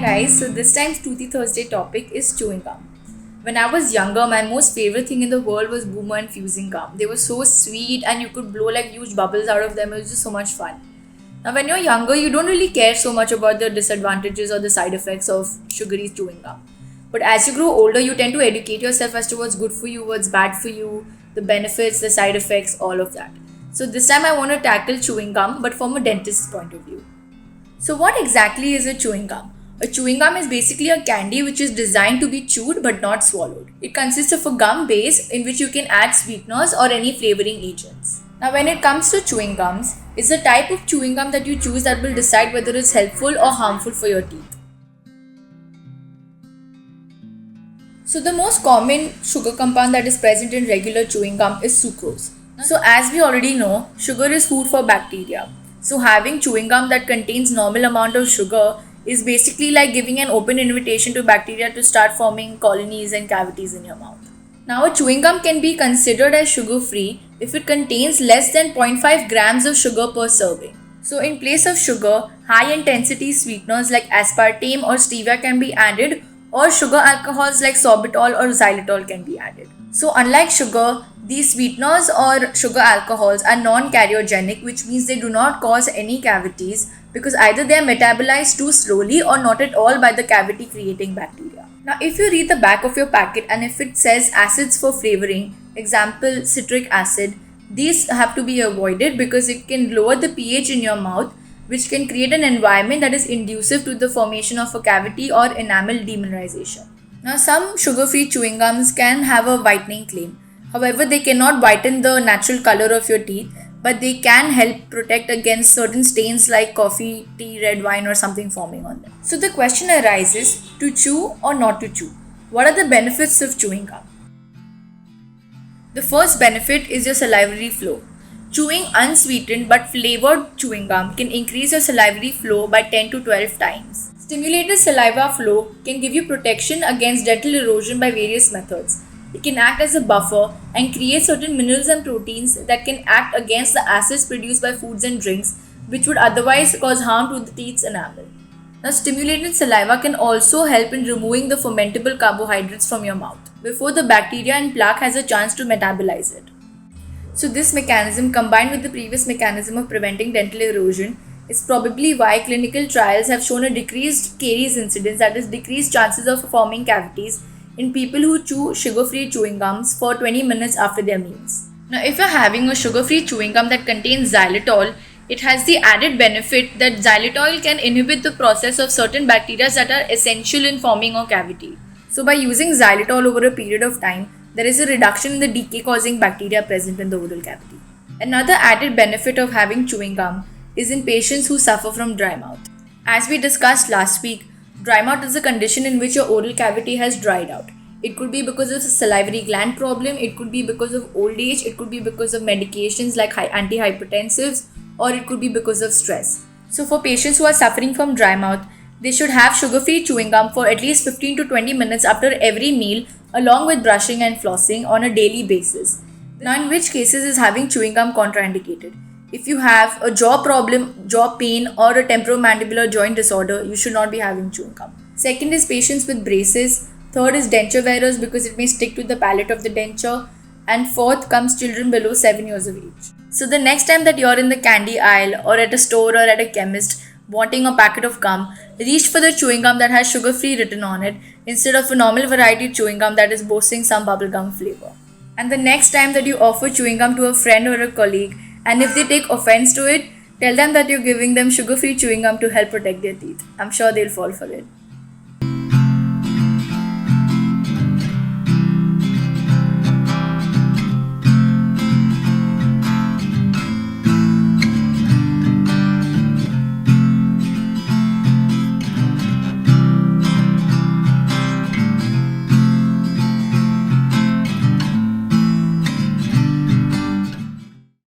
guys, so this time's Toothy Thursday topic is chewing gum. When I was younger, my most favorite thing in the world was Boomer and Fusing gum. They were so sweet and you could blow like huge bubbles out of them. It was just so much fun. Now, when you're younger, you don't really care so much about the disadvantages or the side effects of sugary chewing gum. But as you grow older, you tend to educate yourself as to what's good for you, what's bad for you, the benefits, the side effects, all of that. So this time I want to tackle chewing gum, but from a dentist's point of view. So what exactly is a chewing gum? A chewing gum is basically a candy which is designed to be chewed but not swallowed. It consists of a gum base in which you can add sweeteners or any flavoring agents. Now when it comes to chewing gums, it's the type of chewing gum that you choose that will decide whether it's helpful or harmful for your teeth. So the most common sugar compound that is present in regular chewing gum is sucrose. So as we already know, sugar is food for bacteria. So having chewing gum that contains normal amount of sugar is basically like giving an open invitation to bacteria to start forming colonies and cavities in your mouth. Now a chewing gum can be considered as sugar-free if it contains less than 0.5 grams of sugar per serving. So in place of sugar, high-intensity sweeteners like aspartame or stevia can be added, or sugar alcohols like sorbitol or xylitol can be added. So unlike sugar, these sweeteners or sugar alcohols are non-cariogenic, which means they do not cause any cavities because either they are metabolized too slowly or not at all by the cavity creating bacteria. Now if you read the back of your packet and if it says acids for flavoring, example citric acid, these have to be avoided because it can lower the pH in your mouth, which can create an environment that is inducive to the formation of a cavity or enamel demineralization. Now some sugar-free chewing gums can have a whitening claim. However, they cannot whiten the natural color of your teeth, but they can help protect against certain stains like coffee, tea, red wine or something forming on them. So the question arises, to chew or not to chew? What are the benefits of chewing gum? The first benefit is your salivary flow. Chewing unsweetened but flavored chewing gum can increase your salivary flow by 10 to 12 times. Stimulated saliva flow can give you protection against dental erosion by various methods. It can act as a buffer and create certain minerals and proteins that can act against the acids produced by foods and drinks, which would otherwise cause harm to the teeth's enamel. Now, stimulated saliva can also help in removing the fermentable carbohydrates from your mouth before the bacteria and plaque has a chance to metabolize it. So this mechanism, combined with the previous mechanism of preventing dental erosion, is probably why clinical trials have shown a decreased caries incidence, that is decreased chances of forming cavities, in people who chew sugar-free chewing gums for 20 minutes after their meals. Now if you're having a sugar-free chewing gum that contains xylitol, it has the added benefit that xylitol can inhibit the process of certain bacteria that are essential in forming a cavity. So by using xylitol over a period of time, there is a reduction in the decay-causing bacteria present in the oral cavity. Another added benefit of having chewing gum is in patients who suffer from dry mouth. As we discussed last week, dry mouth is a condition in which your oral cavity has dried out. It could be because of a salivary gland problem, it could be because of old age, it could be because of medications like antihypertensives, or it could be because of stress. So for patients who are suffering from dry mouth, they should have sugar-free chewing gum for at least 15 to 20 minutes after every meal, along with brushing and flossing on a daily basis. Now in which cases is having chewing gum contraindicated? If you have a jaw problem, jaw pain or a temporomandibular joint disorder, you should not be having chewing gum. Second is patients with braces. Third is denture wearers because it may stick to the palate of the denture. And fourth comes children below 7 years of age. So the next time that you're in the candy aisle or at a store or at a chemist wanting a packet of gum, reach for the chewing gum that has sugar-free written on it instead of a normal variety chewing gum that is boasting some bubblegum flavor. And the next time that you offer chewing gum to a friend or a colleague, and if they take offense to it, tell them that you're giving them sugar-free chewing gum to help protect their teeth. I'm sure they'll fall for it.